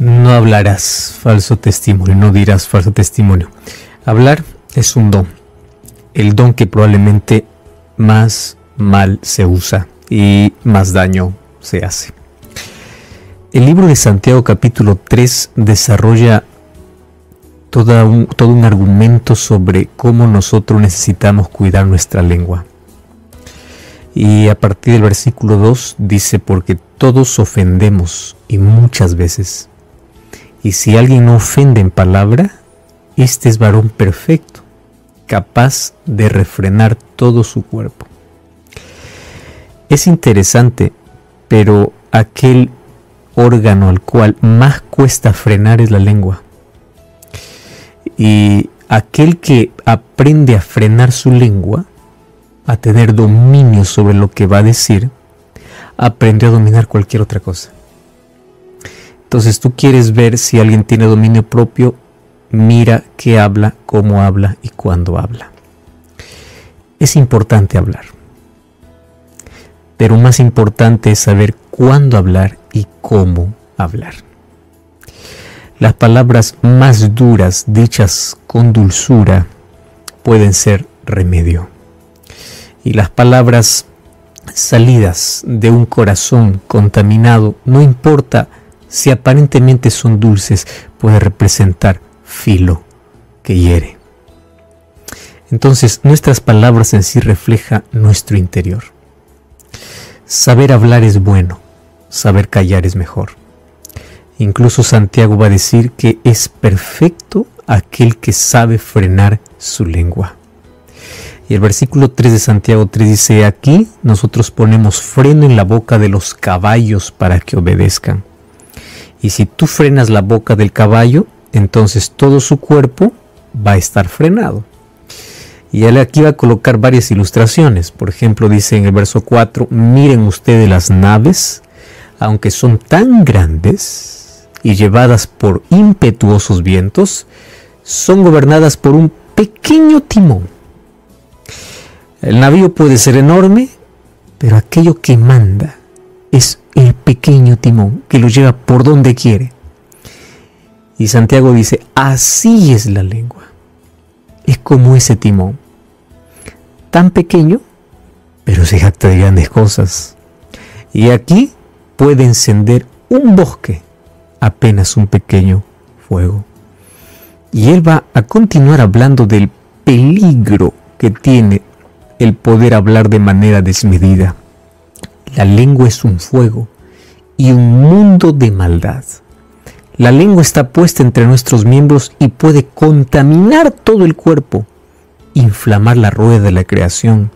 No hablarás falso testimonio, no dirás falso testimonio. Hablar es un don, el don que probablemente más mal se usa y más daño se hace. El libro de Santiago capítulo 3 desarrolla todo un argumento sobre cómo nosotros necesitamos cuidar nuestra lengua. Y a partir del versículo 2 dice: porque todos ofendemos y muchas veces. Y si alguien no ofende en palabra, este es varón perfecto, capaz de refrenar todo su cuerpo. Es interesante, pero aquel órgano al cual más cuesta frenar es la lengua. Y aquel que aprende a frenar su lengua, a tener dominio sobre lo que va a decir, aprendió a dominar cualquier otra cosa. Entonces tú quieres ver si alguien tiene dominio propio, mira qué habla, cómo habla y cuándo habla. Es importante hablar, pero más importante es saber cuándo hablar y cómo hablar. Las palabras más duras, dichas con dulzura, pueden ser remedio. Y las palabras salidas de un corazón contaminado, no importa si aparentemente son dulces, puede representar filo que hiere. Entonces, nuestras palabras en sí reflejan nuestro interior. Saber hablar es bueno, saber callar es mejor. Incluso Santiago va a decir que es perfecto aquel que sabe frenar su lengua. Y el versículo 3 de Santiago 3 dice: aquí nosotros ponemos freno en la boca de los caballos para que obedezcan. Y si tú frenas la boca del caballo, entonces todo su cuerpo va a estar frenado. Y él aquí va a colocar varias ilustraciones. Por ejemplo, dice en el verso 4: miren ustedes las naves, aunque son tan grandes y llevadas por impetuosos vientos, son gobernadas por un pequeño timón. El navío puede ser enorme, pero aquello que manda es el pequeño timón que lo lleva por donde quiere. Y Santiago dice: así es la lengua. Es como ese timón, tan pequeño, pero se jacta de grandes cosas. Y aquí puede encender un bosque, apenas un pequeño fuego. Y él va a continuar hablando del peligro que tiene el poder hablar de manera desmedida. La lengua es un fuego y un mundo de maldad. La lengua está puesta entre nuestros miembros y puede contaminar todo el cuerpo, inflamar la rueda de la creación,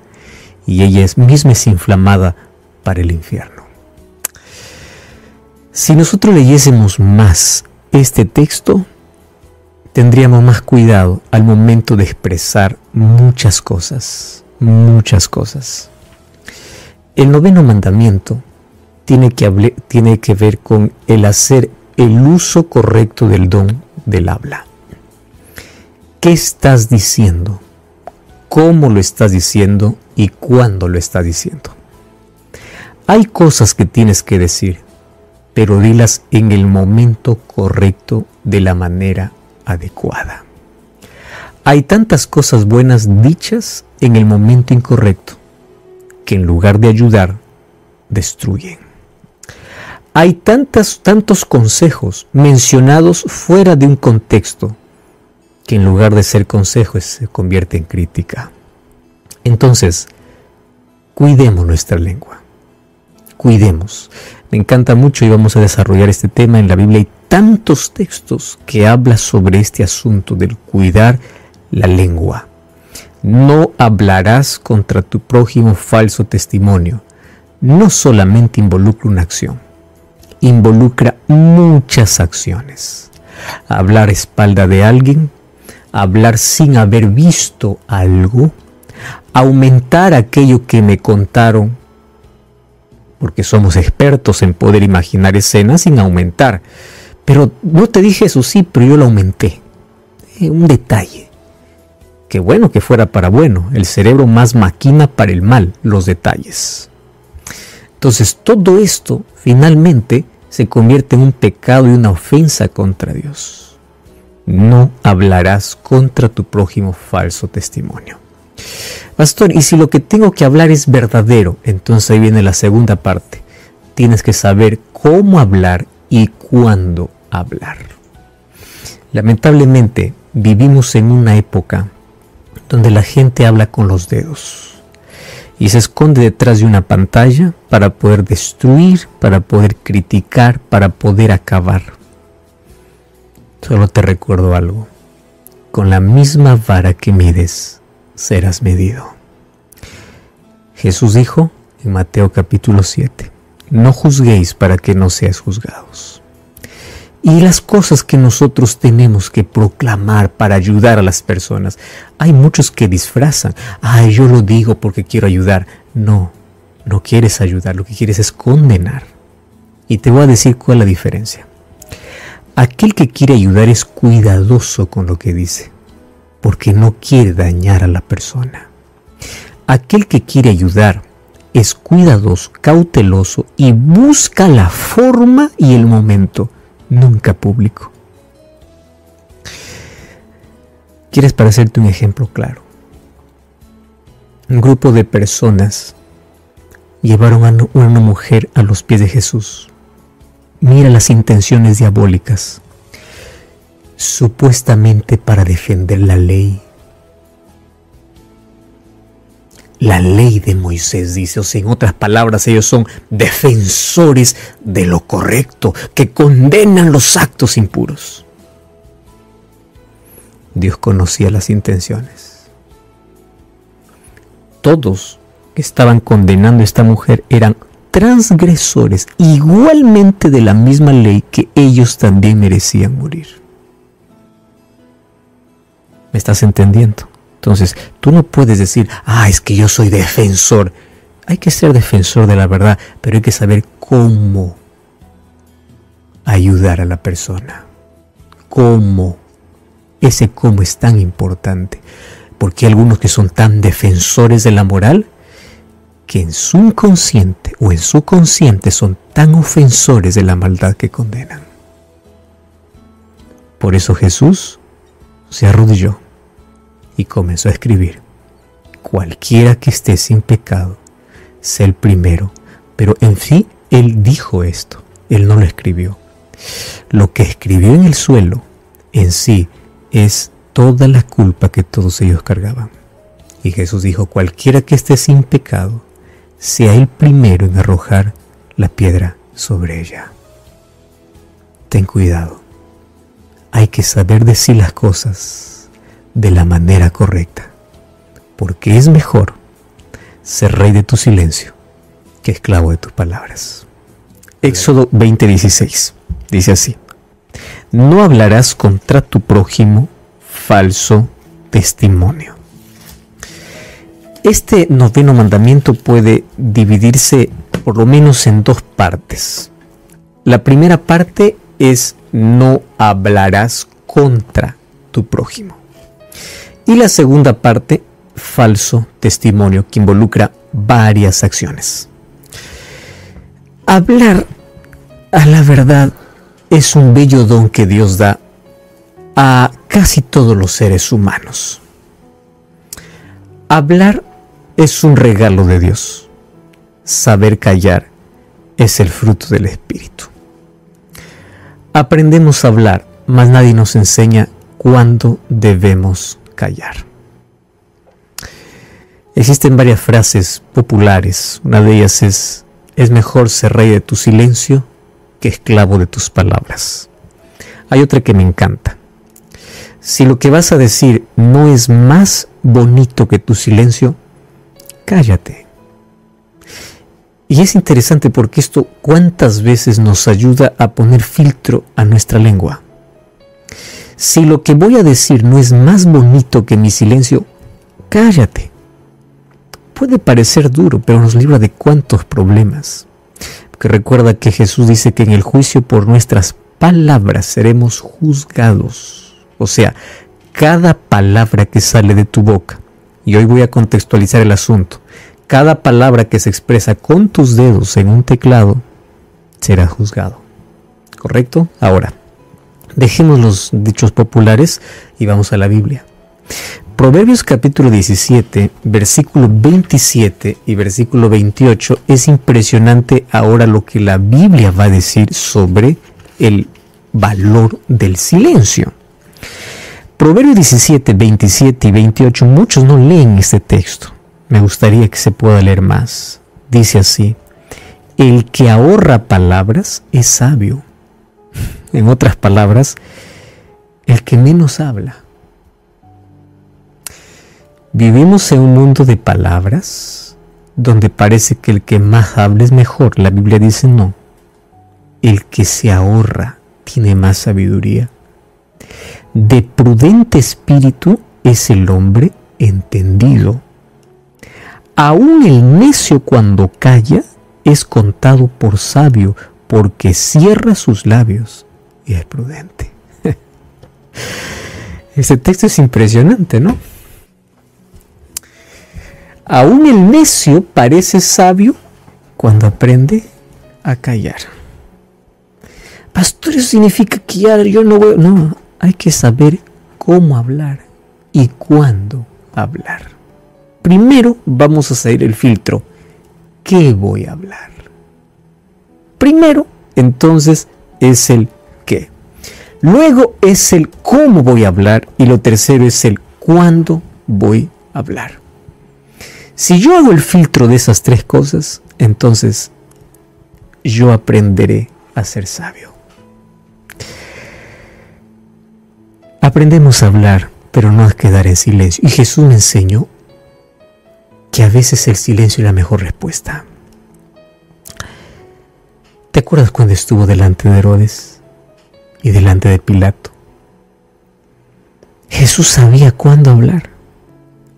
y ella misma es inflamada para el infierno. Si nosotros leyésemos más este texto, tendríamos más cuidado al momento de expresar muchas cosas. El 9º mandamiento tiene que ver con el hacer el uso correcto del don del habla. ¿Qué estás diciendo? ¿Cómo lo estás diciendo? ¿Y cuándo lo estás diciendo? Hay cosas que tienes que decir, pero dilas en el momento correcto, de la manera adecuada. Hay tantas cosas buenas dichas en el momento incorrecto, que en lugar de ayudar, destruyen. Hay tantos consejos mencionados fuera de un contexto, que en lugar de ser consejos se convierte en crítica. Entonces, cuidemos nuestra lengua. Cuidemos. Me encanta mucho y vamos a desarrollar este tema. En la Biblia hay tantos textos que hablan sobre este asunto del cuidar la lengua. No hablarás contra tu prójimo falso testimonio. No solamente involucra una acción, involucra muchas acciones. Hablar a espalda de alguien, hablar sin haber visto algo, aumentar aquello que me contaron, porque somos expertos en poder imaginar escenas sin aumentar. Pero no te dije eso, sí, pero yo lo aumenté. Un detalle. Qué bueno que fuera para bueno. El cerebro más maquina para el mal los detalles. Entonces todo esto finalmente se convierte en un pecado y una ofensa contra Dios. No hablarás contra tu prójimo falso testimonio. Pastor, y si lo que tengo que hablar es verdadero, entonces ahí viene la segunda parte. Tienes que saber cómo hablar y cuándo hablar. Lamentablemente, vivimos en una época donde la gente habla con los dedos y se esconde detrás de una pantalla para poder destruir, para poder criticar, para poder acabar. Solo te recuerdo algo: con la misma vara que mides, serás medido. Jesús dijo en Mateo capítulo 7, no juzguéis para que no seáis juzgados. Y las cosas que nosotros tenemos que proclamar para ayudar a las personas, hay muchos que disfrazan. Yo lo digo porque quiero ayudar. No quieres ayudar, lo que quieres es condenar. Y te voy a decir cuál es la diferencia. Aquel que quiere ayudar es cuidadoso con lo que dice, porque no quiere dañar a la persona. Aquel que quiere ayudar es cuidadoso, cauteloso y busca la forma y el momento, nunca público. ¿Quieres parecerte un ejemplo claro? Un grupo de personas llevaron a una mujer a los pies de Jesús. Mira las intenciones diabólicas, supuestamente para defender la ley. La ley de Moisés, dice, o sea, en otras palabras, ellos son defensores de lo correcto, que condenan los actos impuros. Dios conocía las intenciones. Todos que estaban condenando a esta mujer eran transgresores igualmente de la misma ley que ellos también merecían morir. ¿Me estás entendiendo? Entonces, tú no puedes decir, es que yo soy defensor. Hay que ser defensor de la verdad, pero hay que saber cómo ayudar a la persona. ¿Cómo? Ese cómo es tan importante, porque hay algunos que son tan defensores de la moral que en su inconsciente o en su consciente son tan ofensores de la maldad que condenan. Por eso Jesús se arrodilló y comenzó a escribir: cualquiera que esté sin pecado, sea el primero. Pero en fin, él dijo esto, él no lo escribió. Lo que escribió en el suelo en sí es toda la culpa que todos ellos cargaban. Y Jesús dijo: cualquiera que esté sin pecado, sea el primero en arrojar la piedra sobre ella. Ten cuidado. Hay que saber decir las cosas de la manera correcta, porque es mejor ser rey de tu silencio que esclavo de tus palabras. Éxodo 20:16 dice así: no hablarás contra tu prójimo falso testimonio. Este noveno mandamiento puede dividirse por lo menos en dos partes. La primera parte es: no hablarás contra tu prójimo. Y la segunda parte, falso testimonio, que involucra varias acciones. Hablar a la verdad es un bello don que Dios da a casi todos los seres humanos. Hablar es un regalo de Dios. Saber callar es el fruto del Espíritu. Aprendemos a hablar, mas nadie nos enseña cuándo debemos callar. Existen varias frases populares. Una de ellas es mejor ser rey de tu silencio que esclavo de tus palabras. Hay otra que me encanta: si lo que vas a decir no es más bonito que tu silencio, cállate. Y es interesante porque esto cuántas veces nos ayuda a poner filtro a nuestra lengua. Si lo que voy a decir no es más bonito que mi silencio, cállate. Puede parecer duro, pero nos libra de cuántos problemas. Porque recuerda que Jesús dice que en el juicio por nuestras palabras seremos juzgados. O sea, cada palabra que sale de tu boca, y hoy voy a contextualizar el asunto, cada palabra que se expresa con tus dedos en un teclado será juzgado. ¿correcto? Ahora, dejemos los dichos populares y vamos a la Biblia. Proverbios capítulo 17, versículo 27 y versículo 28 es impresionante ahora lo que la Biblia va a decir sobre el valor del silencio. Proverbios 17, 27 y 28, muchos no leen este texto. Me gustaría que se pueda leer más. Dice así: el que ahorra palabras es sabio. En otras palabras, el que menos habla. Vivimos en un mundo de palabras donde parece que el que más habla es mejor. La Biblia dice no. El que se ahorra tiene más sabiduría. De prudente espíritu es el hombre entendido. Aún el necio cuando calla es contado por sabio, porque cierra sus labios y es prudente. Este texto es impresionante, ¿no? Aún el necio parece sabio cuando aprende a callar. Pastor, eso significa que ya yo no voy... No, hay que saber cómo hablar y cuándo hablar. Primero vamos a hacer el filtro. ¿Qué voy a hablar? Primero, entonces, es el qué. Luego es el cómo voy a hablar y lo tercero es el cuándo voy a hablar. Si yo hago el filtro de esas tres cosas, entonces yo aprenderé a ser sabio. Aprendemos a hablar, pero no a quedar en silencio. Y Jesús me enseñó que a veces el silencio es la mejor respuesta. ¿Te acuerdas cuando estuvo delante de Herodes y delante de Pilato? Jesús sabía cuándo hablar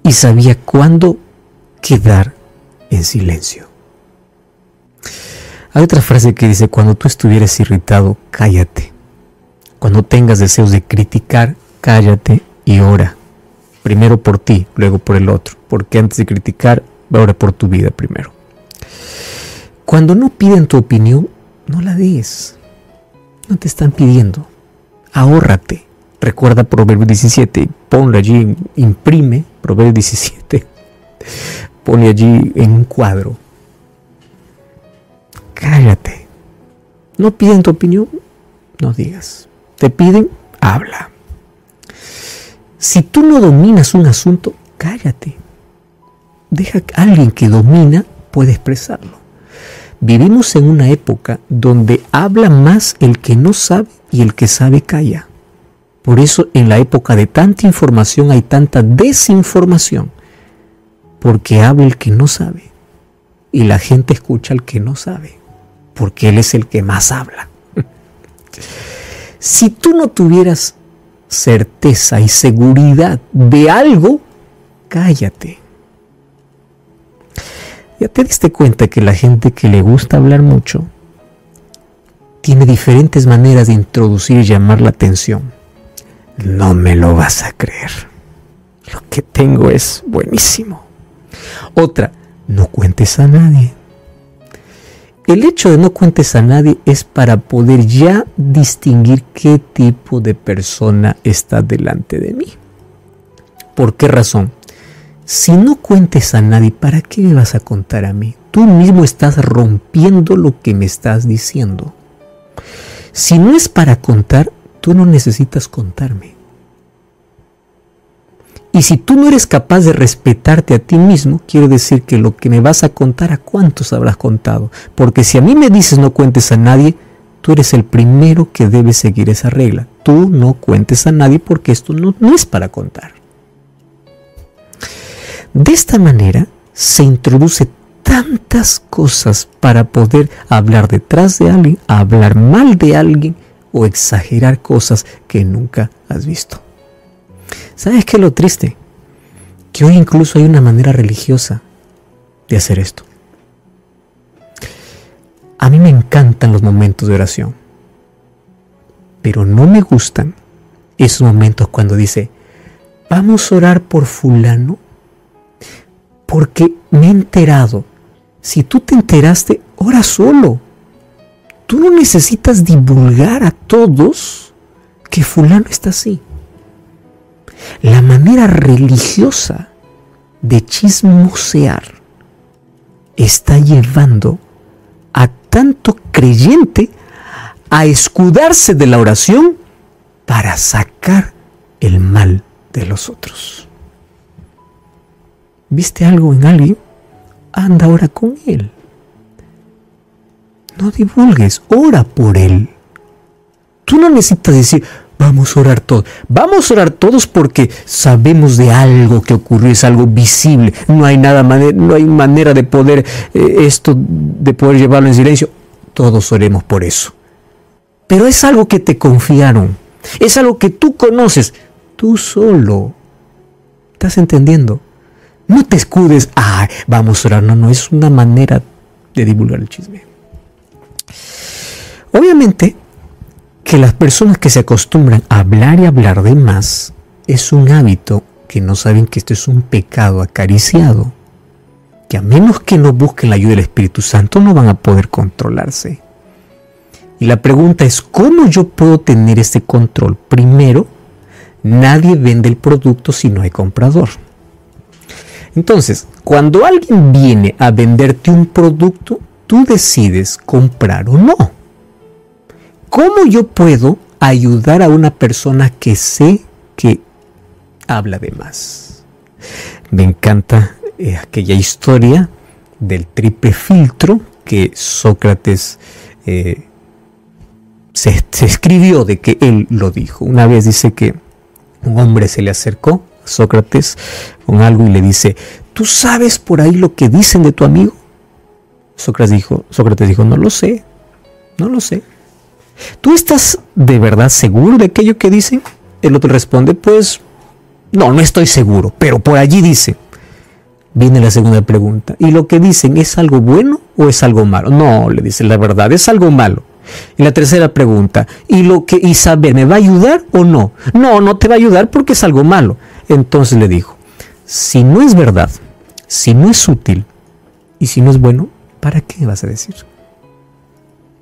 y sabía cuándo quedar en silencio. Hay otra frase que dice: cuando tú estuvieras irritado, cállate. Cuando tengas deseos de criticar, cállate y ora. Primero por ti, luego por el otro. Porque antes de criticar, ora por tu vida primero. Cuando no piden tu opinión, no la des. No te están pidiendo. Ahórrate. Recuerda Proverbios 17. Ponlo allí, imprime Proverbios 17. Ponle allí en un cuadro. Cállate. No piden tu opinión, no digas. Te piden, habla. Si tú no dominas un asunto, cállate. Deja que alguien que domina pueda expresarlo. Vivimos en una época donde habla más el que no sabe y el que sabe calla. Por eso en la época de tanta información hay tanta desinformación. Porque habla el que no sabe y la gente escucha al que no sabe, porque él es el que más habla. Si tú no tuvieras certeza y seguridad de algo, cállate. Ya te diste cuenta que la gente que le gusta hablar mucho tiene diferentes maneras de introducir y llamar la atención. No me lo vas a creer. Lo que tengo es buenísimo. Otra, no cuentes a nadie. El hecho de no cuentes a nadie es para poder ya distinguir qué tipo de persona está delante de mí. ¿Por qué razón? Si no cuentes a nadie, ¿para qué me vas a contar a mí? Tú mismo estás rompiendo lo que me estás diciendo. Si no es para contar, tú no necesitas contarme. Y si tú no eres capaz de respetarte a ti mismo, quiero decir que lo que me vas a contar, ¿a cuántos habrás contado? Porque si a mí me dices no cuentes a nadie, tú eres el primero que debe seguir esa regla. Tú no cuentes a nadie porque esto no es para contar. De esta manera se introduce tantas cosas para poder hablar detrás de alguien, hablar mal de alguien o exagerar cosas que nunca has visto. ¿Sabes qué es lo triste? Que hoy incluso hay una manera religiosa de hacer esto. A mí me encantan los momentos de oración, pero no me gustan esos momentos cuando dice: vamos a orar por fulano porque me he enterado. Si tú te enteraste, ora solo. Tú no necesitas divulgar a todos que fulano está así. La manera religiosa de chismosear está llevando a tanto creyente a escudarse de la oración para sacar el mal de los otros. ¿Viste algo en alguien? Anda, ora con él. No divulgues, ora por él. Tú no necesitas decir, vamos a orar todos. Vamos a orar todos porque sabemos de algo que ocurrió, es algo visible. No hay manera de poder de poder llevarlo en silencio. Todos oremos por eso. Pero es algo que te confiaron. Es algo que tú conoces. Tú solo. ¿Estás entendiendo? No te escudes. Vamos a orar. No, es una manera de divulgar el chisme. Obviamente que las personas que se acostumbran a hablar y hablar de más es un hábito que no saben que esto es un pecado acariciado, que a menos que no busquen la ayuda del Espíritu Santo no van a poder controlarse. Y la pregunta es, ¿cómo yo puedo tener este control? Primero, nadie vende el producto si no hay comprador. Entonces, cuando alguien viene a venderte un producto, tú decides comprar o no. ¿Cómo yo puedo ayudar a una persona que sé que habla de más? Me encanta aquella historia del triple filtro que Sócrates se escribió de que él lo dijo. Una vez dice que un hombre se le acercó a Sócrates con algo y le dice, ¿tú sabes por ahí lo que dicen de tu amigo? Sócrates dijo, no lo sé. ¿Tú estás de verdad seguro de aquello que dicen? El otro responde, pues, no estoy seguro, pero por allí dice. Viene la segunda pregunta, ¿y lo que dicen es algo bueno o es algo malo? No, le dice, la verdad, es algo malo. Y la tercera pregunta, ¿y saber me va a ayudar o no? No te va a ayudar porque es algo malo. Entonces le dijo, si no es verdad, si no es útil y si no es bueno, ¿para qué vas a decir?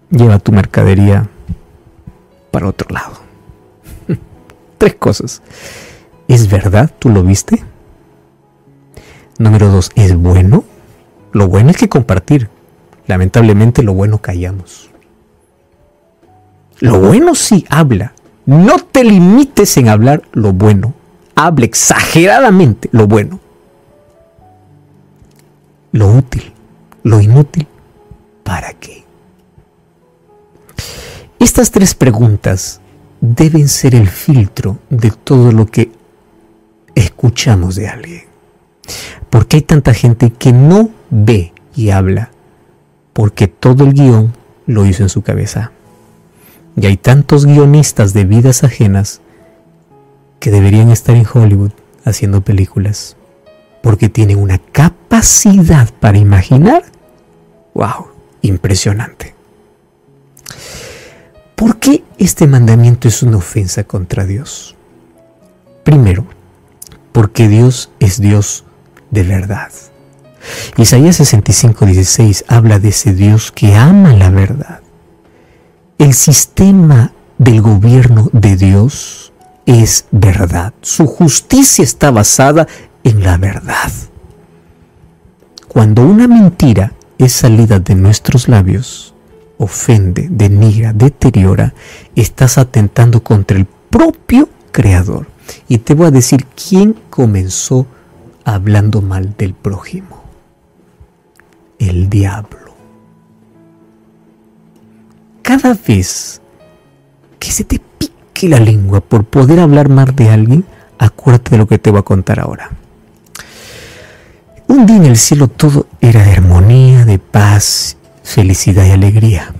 Lleva tu mercadería para otro lado. 3 cosas. ¿Es verdad? ¿Tú lo viste? Número 2, ¿es bueno? Lo bueno es que compartir. Lamentablemente lo bueno callamos. Lo bueno sí, habla. No te limites en hablar lo bueno. Habla exageradamente lo bueno. Lo útil, lo inútil, ¿para qué? Estas 3 preguntas deben ser el filtro de todo lo que escuchamos de alguien. Porque hay tanta gente que no ve y habla, porque todo el guión lo hizo en su cabeza. Y hay tantos guionistas de vidas ajenas que deberían estar en Hollywood haciendo películas, porque tienen una capacidad para imaginar, wow, impresionante. ¿Por qué este mandamiento es una ofensa contra Dios? Primero, porque Dios es Dios de verdad. Isaías 65:16 habla de ese Dios que ama la verdad. El sistema del gobierno de Dios es verdad. Su justicia está basada en la verdad. Cuando una mentira es salida de nuestros labios, ofende, denigra, deteriora, estás atentando contra el propio Creador. Y te voy a decir quién comenzó hablando mal del prójimo. El diablo. Cada vez que se te pique la lengua por poder hablar mal de alguien, acuérdate de lo que te voy a contar ahora. Un día en el cielo todo era de armonía, de paz, felicidad y alegría.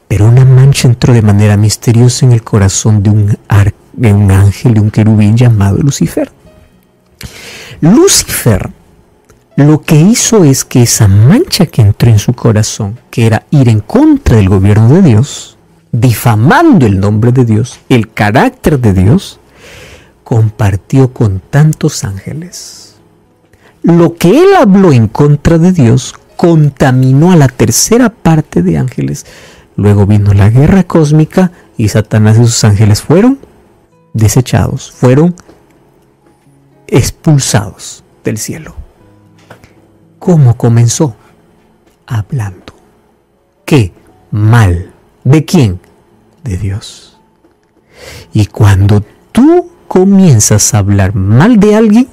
Pero una mancha entró de manera misteriosa en el corazón de un ángel, de un querubín llamado Lucifer. Lucifer lo que hizo es que esa mancha que entró en su corazón, que era ir en contra del gobierno de Dios, difamando el nombre de Dios, el carácter de Dios, compartió con tantos ángeles. Lo que él habló en contra de Dios contaminó a la tercera parte de ángeles Luego vino la guerra cósmica y Satanás y sus ángeles fueron desechados, fueron expulsados del cielo. ¿Cómo comenzó? Hablando. ¿Qué? Mal. ¿De quién? De Dios. Y cuando tú comienzas a hablar mal de alguien,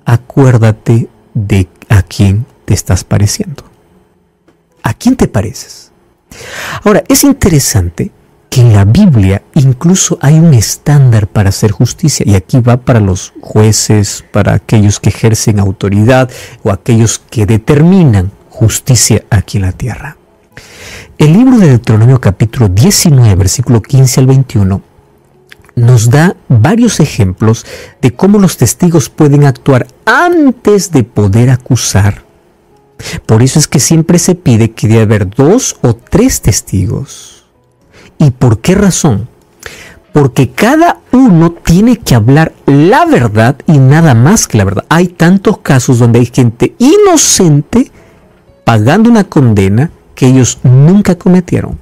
acuérdate de a quién te estás pareciendo. ¿A quién te pareces? Ahora, es interesante que en la Biblia incluso hay un estándar para hacer justicia, y aquí va para los jueces, para aquellos que ejercen autoridad o aquellos que determinan justicia aquí en la tierra. El libro de Deuteronomio capítulo 19, versículo 15 al 21, nos da varios ejemplos de cómo los testigos pueden actuar antes de poder acusar. Por eso es que siempre se pide que debe haber 2 o 3 testigos. ¿Y por qué razón? Porque cada uno tiene que hablar la verdad y nada más que la verdad. Hay tantos casos donde hay gente inocente pagando una condena que ellos nunca cometieron.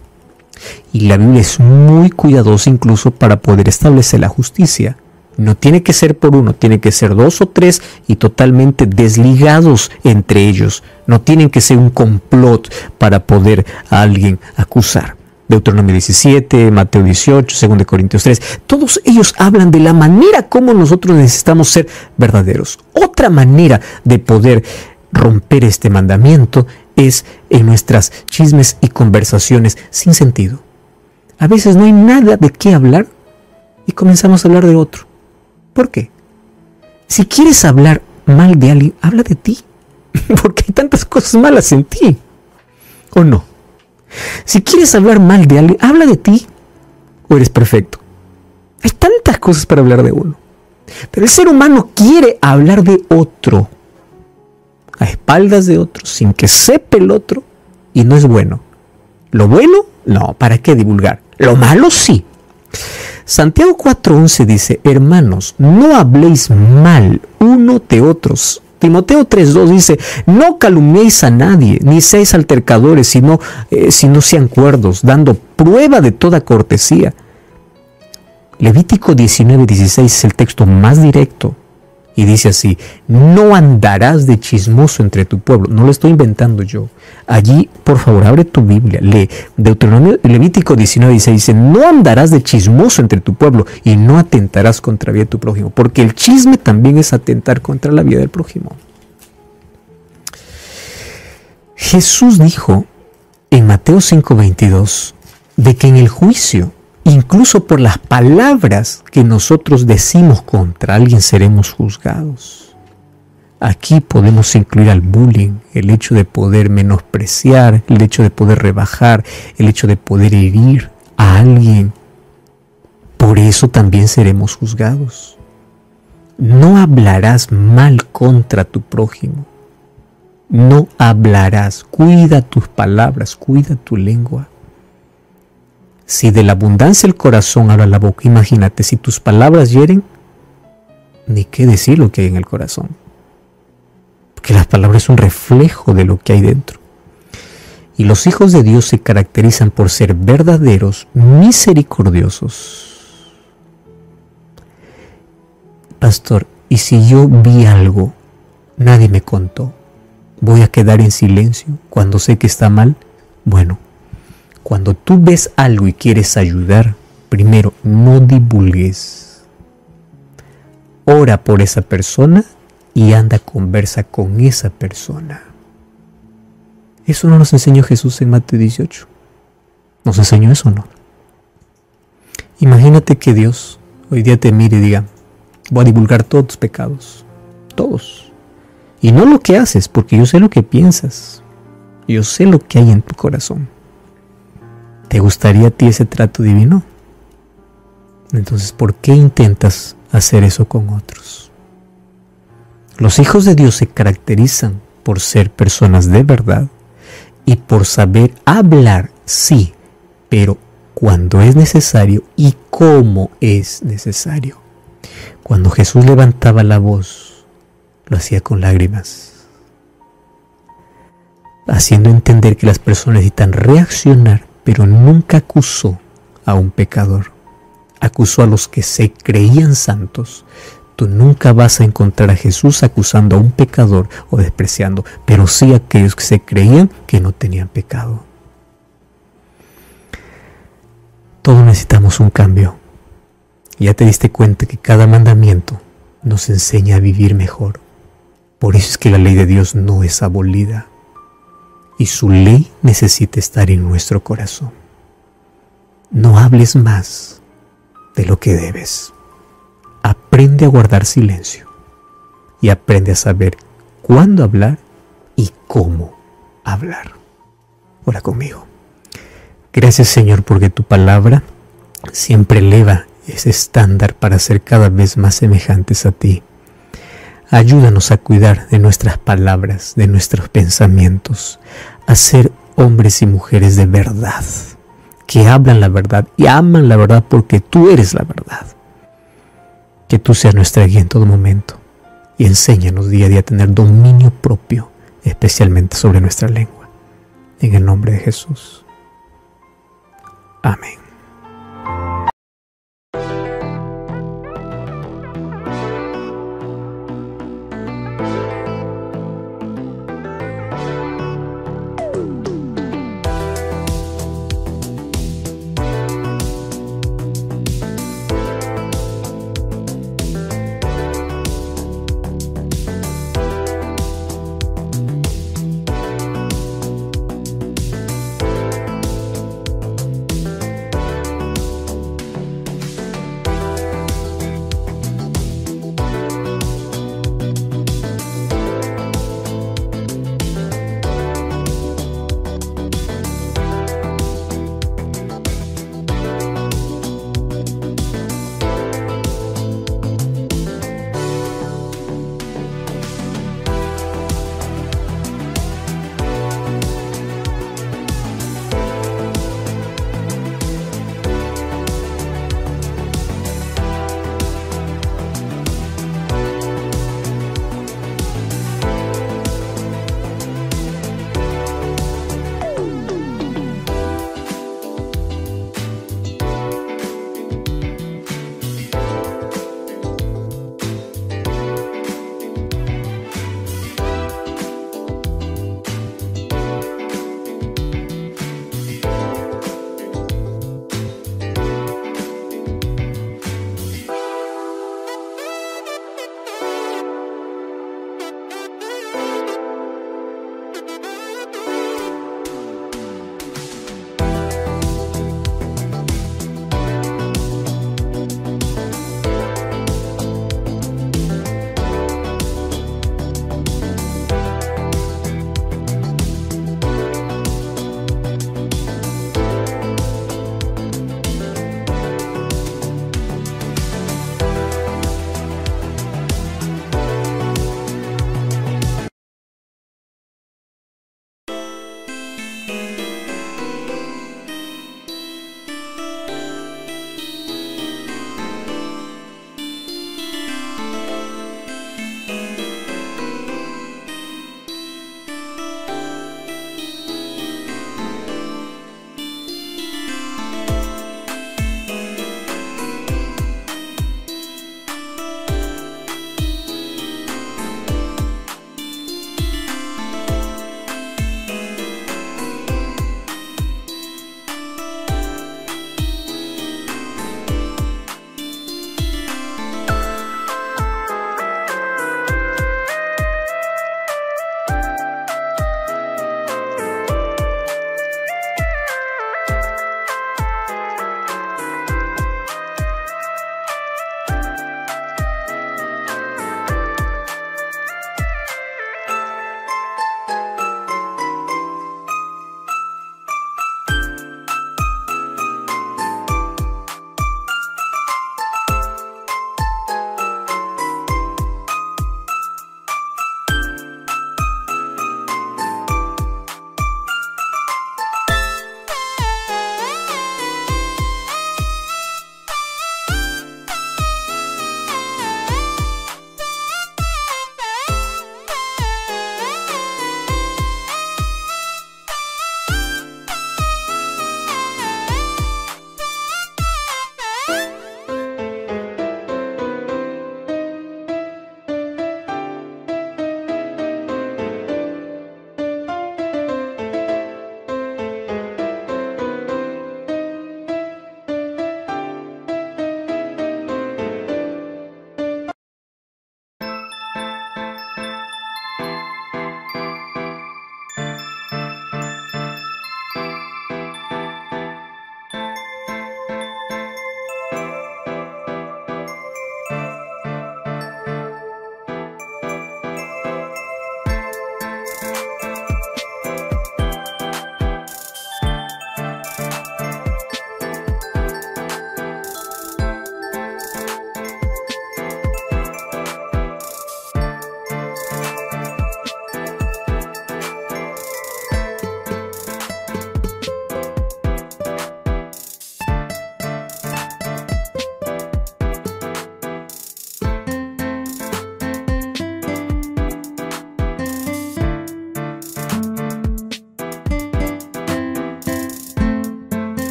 Y la Biblia es muy cuidadosa incluso para poder establecer la justicia. No tiene que ser por uno, tiene que ser 2 o 3 y totalmente desligados entre ellos. No tienen que ser un complot para poder a alguien acusar. Deuteronomio 17, Mateo 18, 2 Corintios 3. Todos ellos hablan de la manera como nosotros necesitamos ser verdaderos. Otra manera de poder romper este mandamiento es en nuestras chismes y conversaciones sin sentido. A veces no hay nada de qué hablar y comenzamos a hablar de otro. ¿Por qué? Si quieres hablar mal de alguien, habla de ti. Porque hay tantas cosas malas en ti. ¿O no? Si quieres hablar mal de alguien, habla de ti. ¿O eres perfecto? Hay tantas cosas para hablar de uno. Pero el ser humano quiere hablar de otro, a espaldas de otro, sin que sepa el otro, y no es bueno. Lo bueno, no, ¿para qué divulgar? Lo malo, sí. Santiago 4:11 dice: hermanos, no habléis mal uno de otros. Timoteo 3:2 dice: no calumniéis a nadie, ni seáis altercadores, sino sean cuerdos, dando prueba de toda cortesía. Levítico 19:16 es el texto más directo. Y dice así: no andarás de chismoso entre tu pueblo. No lo estoy inventando yo. Allí, por favor, abre tu Biblia, lee Levítico 19:16. Dice: no andarás de chismoso entre tu pueblo y no atentarás contra la vida de tu prójimo. Porque el chisme también es atentar contra la vida del prójimo. Jesús dijo en Mateo 5:22 de que en el juicio, incluso por las palabras que nosotros decimos contra alguien, seremos juzgados. Aquí podemos incluir al bullying, el hecho de poder menospreciar, el hecho de poder rebajar, el hecho de poder herir a alguien. Por eso también seremos juzgados. No hablarás mal contra tu prójimo. No hablarás. Cuida tus palabras, cuida tu lengua. Si de la abundancia del corazón habla la boca, imagínate, si tus palabras hieren, ni qué decir lo que hay en el corazón. Porque las palabras son un reflejo de lo que hay dentro. Y los hijos de Dios se caracterizan por ser verdaderos, misericordiosos. Pastor, ¿y si yo vi algo, nadie me contó? ¿Voy a quedar en silencio cuando sé que está mal? Bueno, cuando tú ves algo y quieres ayudar, primero no divulgues. Ora por esa persona y anda, conversa con esa persona. Eso no nos enseñó Jesús en Mateo 18. ¿Nos enseñó eso o no? Imagínate que Dios hoy día te mire y diga: voy a divulgar todos tus pecados. Todos. Y no lo que haces, porque yo sé lo que piensas. Yo sé lo que hay en tu corazón. ¿Te gustaría a ti ese trato divino? Entonces, ¿por qué intentas hacer eso con otros? Los hijos de Dios se caracterizan por ser personas de verdad y por saber hablar, sí, pero cuando es necesario y cómo es necesario. Cuando Jesús levantaba la voz, lo hacía con lágrimas, haciendo entender que las personas necesitan reaccionar, pero nunca acusó a un pecador. Acusó a los que se creían santos. Tú nunca vas a encontrar a Jesús acusando a un pecador o despreciando, pero sí a aquellos que se creían que no tenían pecado. Todos necesitamos un cambio. Ya te diste cuenta que cada mandamiento nos enseña a vivir mejor. Por eso es que la ley de Dios no es abolida. Y su ley necesita estar en nuestro corazón. No hables más de lo que debes. Aprende a guardar silencio. Y aprende a saber cuándo hablar y cómo hablar. Ora conmigo. Gracias, Señor, porque tu palabra siempre eleva ese estándar para ser cada vez más semejantes a ti. Ayúdanos a cuidar de nuestras palabras, de nuestros pensamientos, a ser hombres y mujeres de verdad, que hablan la verdad y aman la verdad porque tú eres la verdad. Que tú seas nuestra guía en todo momento y enséñanos día a día a tener dominio propio, especialmente sobre nuestra lengua. En el nombre de Jesús. Amén.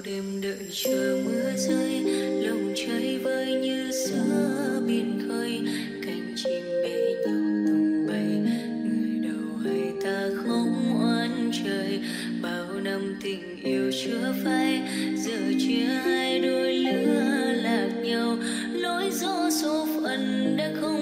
đêm đợi chờ mưa rơi, lòng trời vơi như giữa biển khơi, cánh chim bế nhau tung bay, người đầu hay ta không oán trời. Bao năm tình yêu chưa phai, giờ chia hai đôi lứa lạc nhau, lối gió số phận đã không